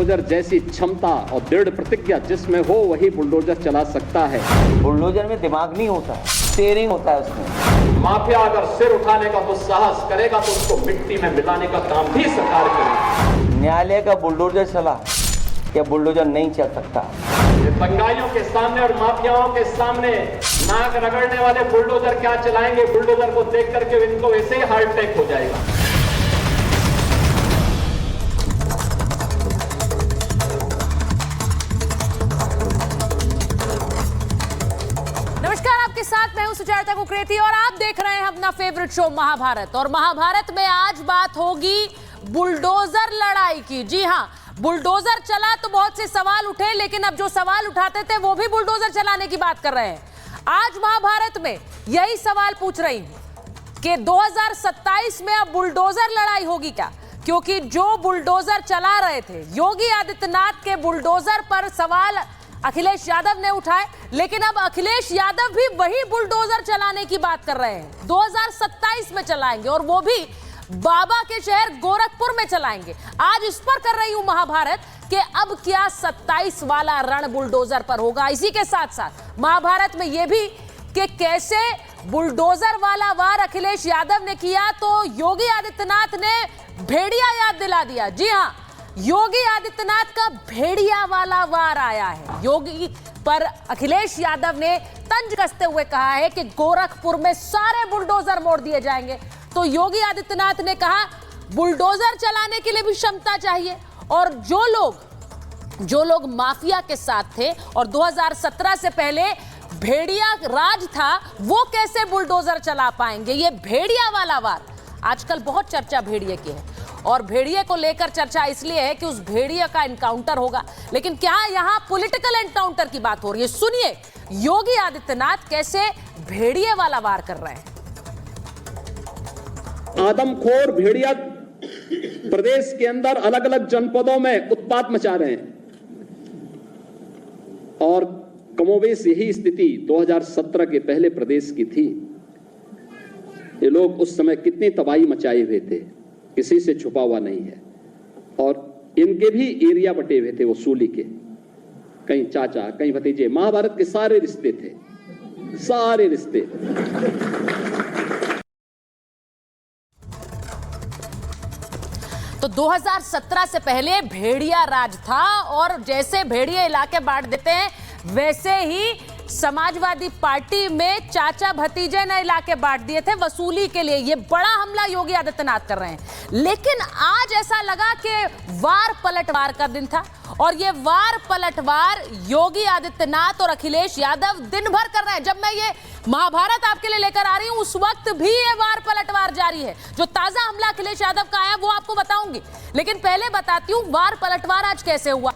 Bulldozer जैसी क्षमता और दृढ़ प्रतिज्ञा जिसमें हो वही बुलडोजर चला सकता है। बुलडोजर में दिमाग नहीं होता, स्टीयरिंग होता है उसमें। माफिया अगर सिर उठाने का दुस्साहस करेगा तो उसको मिट्टी में मिलाने का काम भी सरकार करेगी। न्यायालय का बुलडोजर चला, क्या बुलडोजर नहीं चल सकता? दंगाइयों के सामने और माफियाओं के सामने नाक रगड़ने वाले बुलडोजर क्या चलाएंगे? बुलडोजर को देख करके इनको वैसे ही हार्ट अटैक हो जाएगा। नमस्कार, आपके साथ मैं हूं सुचारिता कुकरेती और आप देख रहे हैं अपना फेवरेट शो महाभारत। और महाभारत में आज बात होगी बुलडोजर लड़ाई की। जी हां, बुलडोजर चला तो बहुत से सवाल उठे, लेकिन अब जो सवाल उठाते थे वो भी बुलडोजर चलाने की बात कर रहे हैं। आज महाभारत में यही सवाल पूछ रही हूं कि 2027 में अब बुलडोजर लड़ाई होगी क्या? क्योंकि जो बुलडोजर चला रहे थे, योगी आदित्यनाथ के बुलडोजर पर सवाल अखिलेश यादव ने उठाए, लेकिन अब अखिलेश यादव भी वही बुलडोजर चलाने की बात कर रहे हैं। 2027 में चलाएंगे और वो भी बाबा के शहर गोरखपुर में चलाएंगे। आज इस पर कर रही हूं महाभारत कि अब क्या 27 वाला रण बुलडोजर पर होगा। इसी के साथ साथ महाभारत में यह भी कि कैसे बुलडोजर वाला वार अखिलेश यादव ने किया तो योगी आदित्यनाथ ने भेड़िया याद दिला दिया। जी हां, योगी आदित्यनाथ का भेड़िया वाला वार आया है। योगी पर अखिलेश यादव ने तंज कसते हुए कहा है कि गोरखपुर में सारे बुलडोजर मोड़ दिए जाएंगे। तो योगी आदित्यनाथ ने कहा बुलडोजर चलाने के लिए भी क्षमता चाहिए, और जो लोग माफिया के साथ थे और 2017 से पहले भेड़िया राज था, वो कैसे बुलडोजर चला पाएंगे? ये भेड़िया वाला वार आजकल बहुत चर्चा भेड़िए की है, और भेड़िए को लेकर चर्चा इसलिए है कि उस भेड़िए का एनकाउंटर होगा। लेकिन क्या यहां पॉलिटिकल एनकाउंटर की बात हो रही है? सुनिए योगी आदित्यनाथ कैसे भेड़िए वाला वार कर रहे हैं। आदमखोर भेड़िया प्रदेश के अंदर अलग अलग जनपदों में उत्पात मचा रहे हैं, और कमोबेश यही स्थिति 2017 के पहले प्रदेश की थी। ये लोग उस समय कितनी तबाही मचाए हुए थे, किसी से छुपा हुआ नहीं है। और इनके भी एरिया बटे हुए थे वसूली के, कहीं चाचा कहीं भतीजे, महाभारत के सारे रिश्ते थे, सारे रिश्ते। तो 2017 से पहले भेड़िया राज था, और जैसे भेड़िया इलाके बांट देते हैं वैसे ही समाजवादी पार्टी में चाचा भतीजे ने इलाके बांट दिए थे वसूली के लिए। ये बड़ा हमला योगी आदित्यनाथ कर रहे हैं। लेकिन आज ऐसा लगा कि वार पलटवार का दिन था, और ये वार पलटवार योगी आदित्यनाथ और अखिलेश यादव दिन भर कर रहे हैं। जब मैं ये महाभारत आपके लिए लेकर आ रही हूं उस वक्त भी ये वार पलटवार जारी है। जो ताजा हमला अखिलेश यादव का आया वो आपको बताऊंगी, लेकिन पहले बताती हूं वार पलटवार आज कैसे हुआ।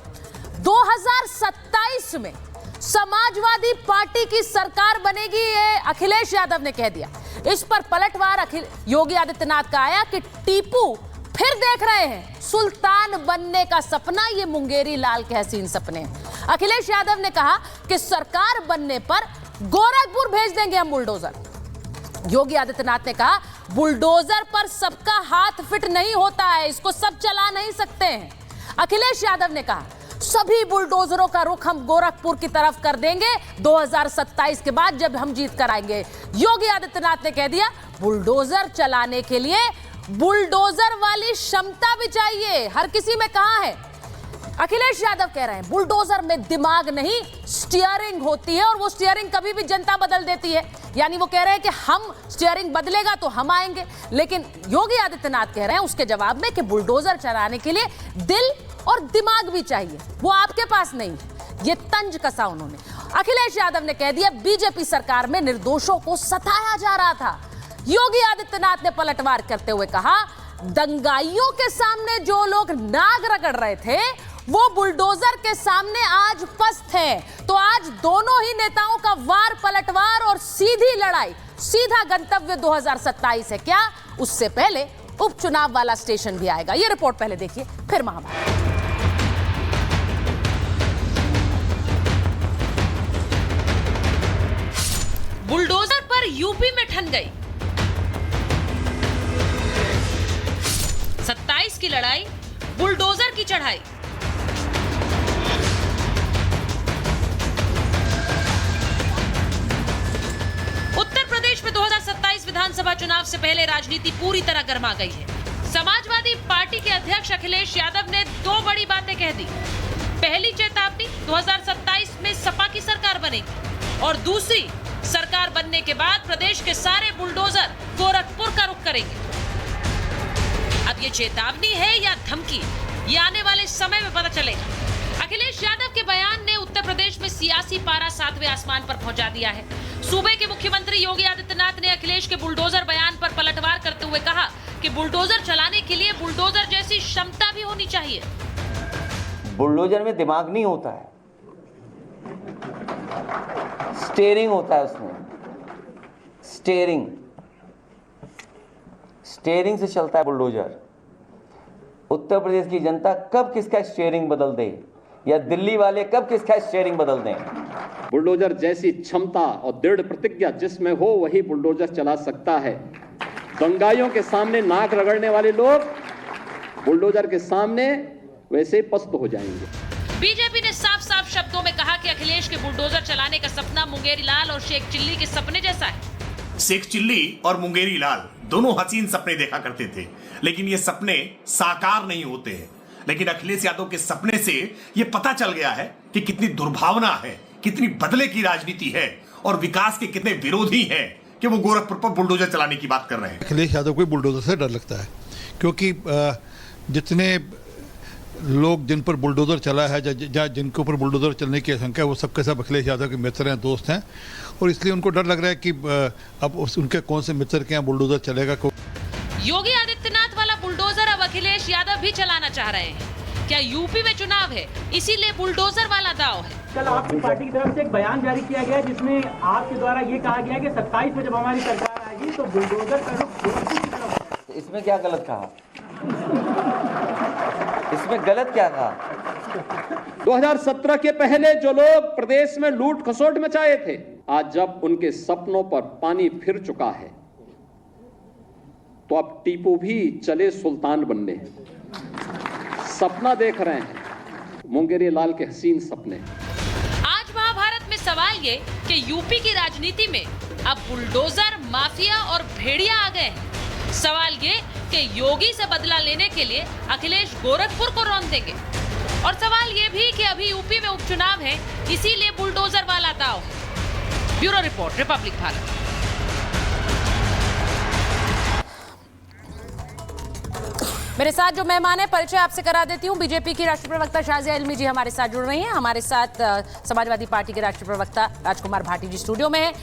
2027 में समाजवादी पार्टी की सरकार बनेगी, ये अखिलेश यादव ने कह दिया। इस पर पलटवार योगी आदित्यनाथ का आया कि टीपू फिर देख रहे हैं सुल्तान बनने का सपना, ये मुंगेरी लाल के हसीन सपने। अखिलेश यादव ने कहा कि सरकार बनने पर गोरखपुर भेज देंगे हम बुलडोजर। योगी आदित्यनाथ ने कहा बुलडोजर पर सबका हाथ फिट नहीं होता है, इसको सब चला नहीं सकते हैं। अखिलेश यादव ने कहा सभी बुलडोजरों का रुख हम गोरखपुर की तरफ कर देंगे 2027 के बाद, जब हम जीत कर आएंगे। योगी आदित्यनाथ ने कह दिया बुलडोजर चलाने के लिए बुलडोजर वाली क्षमता भी चाहिए, हर किसी में कहां है। अखिलेश यादव कह रहे हैं बुलडोजर में दिमाग नहीं स्टीयरिंग होती है, और वो स्टीयरिंग कभी भी जनता बदल देती है। यानी वो कह रहे हैं कि हम स्टीयरिंग बदलेगा तो हम आएंगे, लेकिन योगी आदित्यनाथ कह रहे हैं उसके जवाब में कि बुलडोजर चलाने के लिए दिल और दिमाग भी चाहिए, वो आपके पास नहीं है। ये तंज कसा उन्होंने। अखिलेश यादव ने कह दिया बीजेपी सरकार में निर्दोषों को सताया जा रहा था। योगी आदित्यनाथ ने पलटवार करते हुए कहा दंगाइयों के सामने जो लोग नाग रगड़ रहे थे वो बुलडोजर के सामने आज पस्त हैं। तो आज दोनों ही नेताओं का वार पलटवार और सीधी लड़ाई, सीधा गंतव्य 2027 है। क्या उससे पहले उपचुनाव वाला स्टेशन भी आएगा? ये रिपोर्ट पहले देखिए, फिर महाभारत। बुलडोजर पर यूपी में ठन गई 27 की लड़ाई, बुलडोजर की चढ़ाई। विधानसभा चुनाव से पहले राजनीति पूरी तरह गर्मा गई है। समाजवादी पार्टी के अध्यक्ष अखिलेश यादव ने दो बड़ी बातें कह दी। पहली चेतावनी 2027 में सपा की सरकार बनेगी और दूसरी, सरकार बनने के बाद प्रदेश के सारे बुलडोजर गोरखपुर का रुख करेंगे। अब ये चेतावनी है या धमकी, ये आने वाले समय में पता चलेगा। अखिलेश यादव के बयान ने उत्तर प्रदेश में सियासी पारा 7वें आसमान पर पहुंचा दिया है। सूबे के मुख्यमंत्री योगी आदित्यनाथ ने अखिलेश के बुलडोजर बयान पर पलटवार करते हुए कहा कि बुलडोजर चलाने के लिए बुलडोजर जैसी क्षमता भी होनी चाहिए। बुलडोजर में दिमाग नहीं होता है, स्टीयरिंग होता है उसमें। स्टीयरिंग से चलता है बुलडोजर। उत्तर प्रदेश की जनता कब किसका स्टीयरिंग बदल दे, या दिल्ली वाले कब किसका स्टीयरिंग बदल दें। बुलडोजर जैसी क्षमता और दृढ़ प्रतिज्ञा जिसमें हो वही बुलडोजर चला सकता है। दंगाइयों के सामने नाक रगड़ने वाले लोग बुलडोजर के सामने वैसे पस्त हो जाएंगे। बीजेपी ने साफ साफ शब्दों में कहा कि अखिलेश के बुलडोजर चलाने का सपना मुंगेरी लाल और शेख चिल्ली के सपने जैसा है। शेख चिल्ली और मुंगेरी लाल दोनों हसीन सपने देखा करते थे, लेकिन ये सपने साकार नहीं होते हैं। लेकिन अखिलेश यादव के सपने से ये पता चल गया है कि कितनी दुर्भावना है, कितनी बदले की राजनीति है और विकास के कितने विरोधी हैं कि वो गोरखपुर पर बुलडोजर चलाने की बात कर रहे हैं। अखिलेश यादव को बुलडोजर से डर लगता है, क्योंकि जितने लोग जिन पर बुलडोजर चला है, जिनके ऊपर बुलडोजर चलने की आशंका है, वो सबके सब अखिलेश यादव के मित्र हैं, दोस्त हैं, और इसलिए उनको डर लग रहा है कि अब उनके कौन से मित्र के यहाँ बुलडोजर चलेगा। योगी आदित्यनाथ वाला बुलडोजर अब अखिलेश यादव भी चलाना चाह रहे हैं। क्या यूपी में चुनाव है इसीलिए बुलडोजर वाला दाव है? कल आपकी पार्टी की तरफ से एक बयान जारी किया गया जिसमें आपके द्वारा ये कहा गया कि 27 में जब हमारी सरकार आएगी तो बुलडोजर का रुख गोरखपुर की तरफ है। इसमें क्या गलत कहा? इसमें गलत क्या कहा? 2017 के पहले जो लोग प्रदेश में लूट खसोट मचाए थे, आज जब उनके सपनों पर पानी फिर चुका है तो अब टीपू भी चले सुल्तान बनने। सपना देख रहे हैं, मुंगेरी लाल के हसीन सपने। आज महाभारत में सवाल ये कि यूपी की राजनीति में अब बुलडोजर, माफिया और भेड़िया आ गए हैं। सवाल ये कि योगी से बदला लेने के लिए अखिलेश गोरखपुर को रौंद देंगे, और सवाल ये भी कि अभी यूपी में उपचुनाव है इसीलिए बुलडोजर वाला दाव है। Bureau report, Republic Bharat. मेरे साथ जो मेहमान है परिचय आपसे करा देती हूँ। बीजेपी की राष्ट्रीय प्रवक्ता शाजिया इल्मी जी हमारे साथ जुड़ रही हैं। हमारे साथ समाजवादी पार्टी के राष्ट्रीय प्रवक्ता राजकुमार भाटी जी स्टूडियो में है।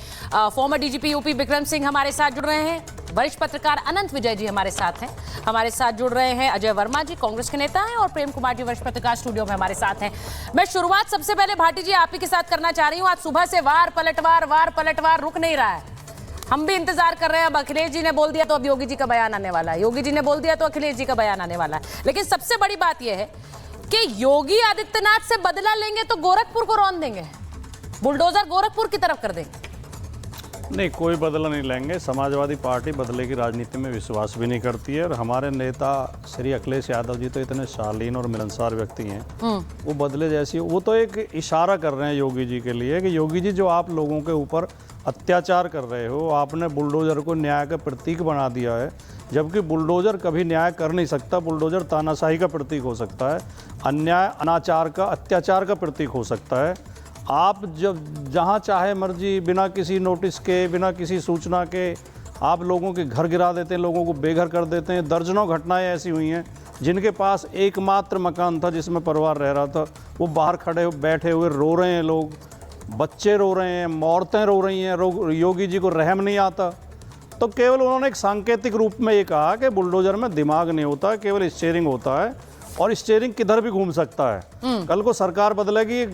Farmer DGP UP Vikram Singh हमारे साथ जुड़ रहे हैं। वरिष्ठ पत्रकार अनंत विजय जी हमारे साथ हैं। हमारे साथ जुड़ रहे हैं अजय वर्मा जी, कांग्रेस के नेता हैं, और प्रेम कुमार जी वरिष्ठ पत्रकार स्टूडियो में हमारे साथ हैं। मैं शुरुआत सबसे पहले भाटी जी आप ही के साथ करना चाह रही हूँ। आज सुबह से वार पलटवार रुक नहीं रहा है। हम भी इंतजार कर रहे हैं। अब अखिलेश जी ने बोल दिया तो अब योगी जी का बयान आने वाला है, योगी जी ने बोल दिया तो अखिलेश जी का बयान आने वाला है। लेकिन सबसे बड़ी बात यह है कि योगी आदित्यनाथ से बदला लेंगे तो गोरखपुर को रौंद देंगे, बुलडोजर गोरखपुर की तरफ कर देंगे। नहीं, कोई बदला नहीं लेंगे। समाजवादी पार्टी बदले की राजनीति में विश्वास भी नहीं करती है, और हमारे नेता श्री अखिलेश यादव जी तो इतने शालीन और मिलनसार व्यक्ति हैं, वो बदले जैसी, वो तो एक इशारा कर रहे हैं योगी जी के लिए कि योगी जी जो आप लोगों के ऊपर अत्याचार कर रहे हो, आपने बुलडोजर को न्याय का प्रतीक बना दिया है, जबकि बुलडोजर कभी न्याय कर नहीं सकता। बुलडोजर तानाशाही का प्रतीक हो सकता है, अन्याय, अनाचार का, अत्याचार का प्रतीक हो सकता है। आप जब जहाँ चाहे मर्जी बिना किसी नोटिस के, बिना किसी सूचना के आप लोगों के घर गिरा देते हैं, लोगों को बेघर कर देते हैं। दर्जनों घटनाएं ऐसी हुई हैं जिनके पास एकमात्र मकान था जिसमें परिवार रह रहा था, वो बाहर खड़े बैठे हुए रो रहे हैं, लोग, बच्चे रो रहे हैं, औरतें रो रही हैं। योगी जी को रहम नहीं आता। तो केवल उन्होंने एक सांकेतिक रूप में ये कहा कि बुलडोजर में दिमाग नहीं होता, केवल स्टीयरिंग होता है, और स्टीयरिंग किधर भी घूम सकता है। कल को सरकार बदलेगी,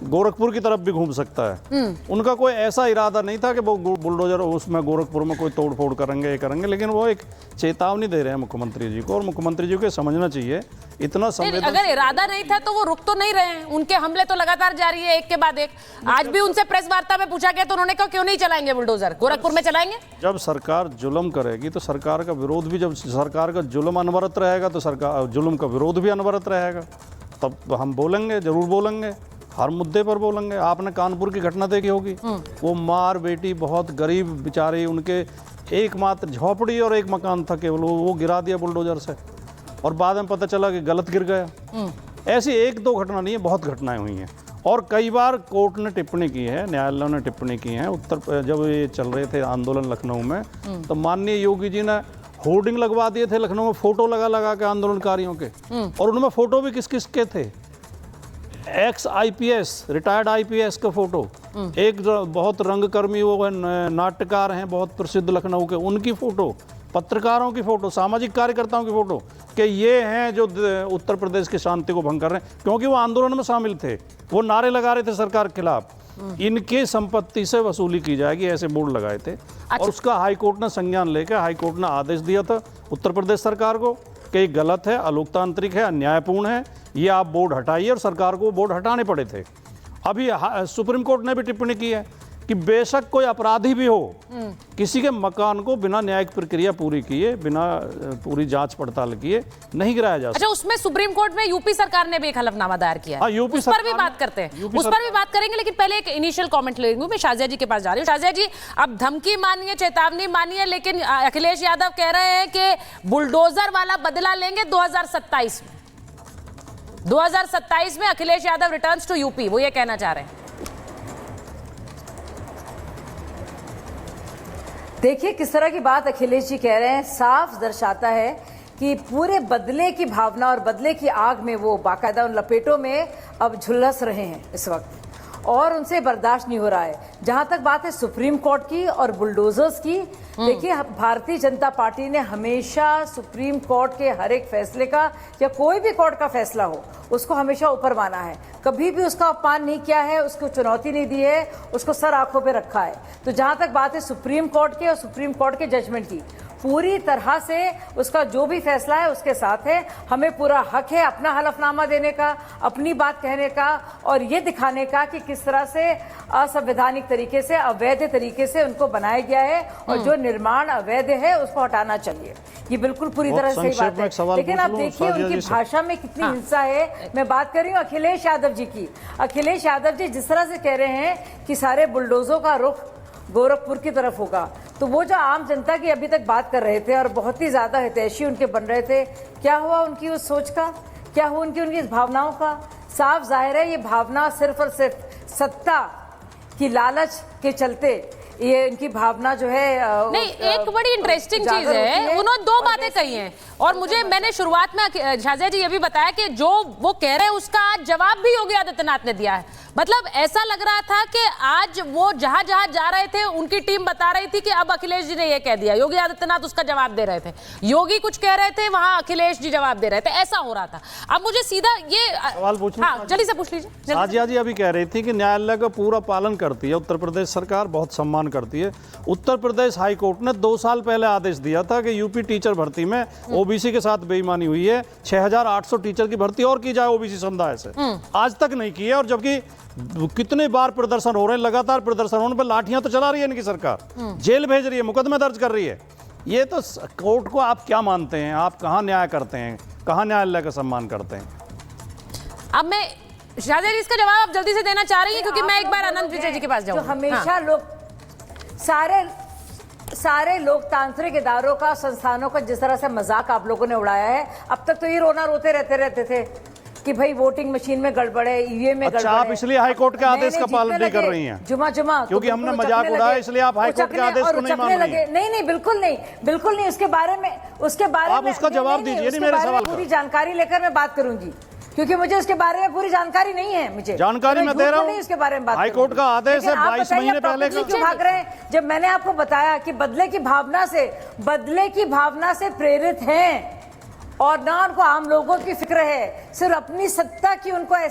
गोरखपुर की तरफ भी घूम सकता है। उनका कोई ऐसा इरादा नहीं था कि वो बुलडोजर उसमें गोरखपुर में कोई तोड़ फोड़ करेंगे, ये करेंगे, लेकिन वो एक चेतावनी दे रहे हैं मुख्यमंत्री जी को, और मुख्यमंत्री जी को समझना चाहिए इतना समय। अगर इरादा नहीं था तो वो रुक तो नहीं रहे हैं, उनके हमले तो लगातार जारी है, एक के बाद एक। आज भी उनसे प्रेस वार्ता में पूछा गया तो उन्होंने कहा क्यों नहीं चलाएंगे बुलडोजर, गोरखपुर में चलाएंगे। जब सरकार जुल्म करेगी तो सरकार का विरोध भी, जब सरकार का जुल्म अनवरत रहेगा तो सरकार जुल्म का विरोध भी अनवरत रहेगा। तब हम बोलेंगे, जरूर बोलेंगे, हर मुद्दे पर बोलेंगे। आपने कानपुर की घटना देखी होगी, वो मार बेटी बहुत गरीब बेचारी, उनके एकमात्र झोपड़ी और एक मकान था केवल, वो गिरा दिया बुलडोजर से और बाद में पता चला कि गलत गिर गया। ऐसी एक दो घटना नहीं है, बहुत घटनाएं हुई हैं और कई बार कोर्ट ने टिप्पणी की है, न्यायालय ने टिप्पणी की है। जब ये चल रहे थे आंदोलन लखनऊ में, तो माननीय योगी जी ने होर्डिंग लगवा दिए थे लखनऊ में, फोटो लगा के आंदोलनकारियों के, और उनमें फोटो भी किस किस के थे, एक्स IPS रिटायर्ड IPS का फोटो, एक बहुत रंगकर्मी वो नाट्यकार हैं बहुत प्रसिद्ध लखनऊ के, उनकी फोटो, पत्रकारों की फोटो, सामाजिक कार्यकर्ताओं की फोटो, कि ये हैं जो उत्तर प्रदेश की शांति को भंग कर रहे हैं, क्योंकि वो आंदोलन में शामिल थे, वो नारे लगा रहे थे सरकार के खिलाफ। इनके संपत्ति से वसूली की जाएगी, ऐसे बोर्ड लगाए थे। और उसका हाईकोर्ट ने संज्ञान लेकर हाईकोर्ट ने आदेश दिया था उत्तर प्रदेश सरकार को कि ये गलत है, अलोकतांत्रिक है, अन्यायपूर्ण है, ये आप बोर्ड हटाइए, और सरकार को बोर्ड हटाने पड़े थे। अभी सुप्रीम कोर्ट ने भी टिप्पणी की है कि बेशक कोई अपराधी भी हो, किसी के मकान को बिना न्यायिक प्रक्रिया पूरी किए, बिना पूरी जांच पड़ताल किए नहीं गिराया जा सकता। अच्छा, उसमें सुप्रीम कोर्ट में यूपी सरकार ने भी एक हलफनामा दायर किया है। यूपी उस पर भी बात करते हैं, उस पर भी बात करेंगे, लेकिन पहले एक इनिशियल कमेंट लेंगे। मैं शाजिया जी के पास जा रही हूँ। शाजिया जी, अब धमकी मानिए, चेतावनी मानिए, लेकिन अखिलेश यादव कह रहे हैं कि बुलडोजर वाला बदला लेंगे 2027 में। 2027 में Akhilesh Yadav returns to UP, वो ये कहना चाह रहे हैं। देखिए किस तरह की बात अखिलेश जी कह रहे हैं, साफ दर्शाता है कि पूरे बदले की भावना और बदले की आग में वो बाकायदा उन लपेटों में अब झुलस रहे हैं इस वक्त, और उनसे बर्दाश्त नहीं हो रहा है। जहां तक बात है सुप्रीम कोर्ट की और बुलडोजर्स की, देखिए भारतीय जनता पार्टी ने हमेशा सुप्रीम कोर्ट के हर एक फैसले का, या कोई भी कोर्ट का फैसला हो, उसको हमेशा ऊपर माना है, कभी भी उसका अपमान नहीं किया है, उसको चुनौती नहीं दी है, उसको सर आंखों पे रखा है। तो जहां तक बात है सुप्रीम कोर्ट के और सुप्रीम कोर्ट के जजमेंट की, पूरी तरह से उसका जो भी फैसला है उसके साथ है। हमें पूरा हक है अपना हलफनामा देने का, अपनी बात कहने का, और ये दिखाने का कि किस तरह से असंवैधानिक तरीके से, अवैध तरीके से उनको बनाया गया है, और जो निर्माण अवैध है उसको हटाना चाहिए। ये बिल्कुल पूरी तरह से सही बात है। लेकिन आप देखिए उनकी भाषा में कितनी हिंसा है। मैं बात कर रही हूँ अखिलेश यादव जी की। अखिलेश यादव जी जिस तरह से कह रहे हैं कि सारे बुलडोजों का रुख गोरखपुर की तरफ होगा, तो वो जो आम जनता की अभी तक बात कर रहे थे और बहुत ही ज्यादा हितैषी उनके बन रहे थे, क्या हुआ उनकी उस सोच का, क्या हुआ उनकी इस भावनाओं का? साफ जाहिर है ये भावना सिर्फ और सिर्फ सत्ता की लालच के चलते, ये इनकी भावना जो है नहीं, एक बड़ी इंटरेस्टिंग चीज है, उन्होंने दो बातें कही हैं, और मैंने शुरुआत में शाजिया जी ये भी बताया कि जो वो कह रहे हैं उसका आज जवाब भी योगी आदित्यनाथ ने दिया है। मतलब ऐसा लग रहा था कि आज वो जहां जहां जा रहे थे उनकी टीम बता रही थी कि अब अखिलेश जी ने ये कह दिया, योगी आदित्यनाथ उसका जवाब दे रहे थे, योगी कुछ कह रहे थे, वहां अखिलेश जी जवाब दे रहे थे, ऐसा हो रहा था। अब मुझे सीधा ये सवाल पूछना, हाँ, जल्दी से पूछ लीजिए। शाजिया जी अभी कह रही थी कि न्यायालय का पूरा पालन करती है उत्तर प्रदेश सरकार, बहुत सम्मान करती है। उत्तर प्रदेश हाई कोर्ट ने 2 साल पहले आदेश दिया था कि यूपी टीचर भर्ती में ओबीसी के साथ बेईमानी हुई है, 6800 टीचर की भर्ती और की जाए ओबीसी समुदाय से, आज तक नहीं की है। और जबकि कितने बार प्रदर्शन हो रहे हैं, लगातार प्रदर्शन होने पर लाठियां तो चला रही है इनकी सरकार, जेल भेज रही है, मुकदमे दर्ज कर रही है। ये तो कोर्ट को आप क्या मानते हैं? आप कहां न्याय करते हैं, कहां न्यायालय का सम्मान करते हैं? अब मैं शाजिया जी इसका जवाब आप जल्दी से देना चाह रही हैं, क्योंकि मैं एक बार अनंत विजय जी के पास जाऊंगी। हमेशा लोग सारे लोकतांत्रिक इदारों का, संस्थानों का जिस तरह से मजाक आप लोगों ने उड़ाया है, अब तक तो ये रोते रहते थे कि भाई वोटिंग मशीन में गड़बड़ है, ईवीएम में गड़बड़ है। आप इसलिए हाईकोर्ट के आदेश का पालन नहीं कर रही हैं? जुमा क्योंकि हमने मजाक उड़ाया इसलिए आप हाईकोर्ट के आदेश को नहीं मान रही हैं? नहीं, बिल्कुल नहीं। उसके बारे में आप उसका जवाब दीजिए, नहीं मेरे सवाल का। पूरी जानकारी लेकर मैं बात करूंगी, क्योंकि मुझे उसके बारे में पूरी जानकारी नहीं है। मुझे जानकारी मैं दे रहा हूं, उसके बारे में बात हाईकोर्ट का आदेश है 22 महीने पहले का। क्यों भाग रहे हैं? जब मैंने आपको बताया कि बदले की भावना से प्रेरित हैं, और ना उनको आम लोगों की फिक्र है, सिर्फ अपनी सत्ता की उनको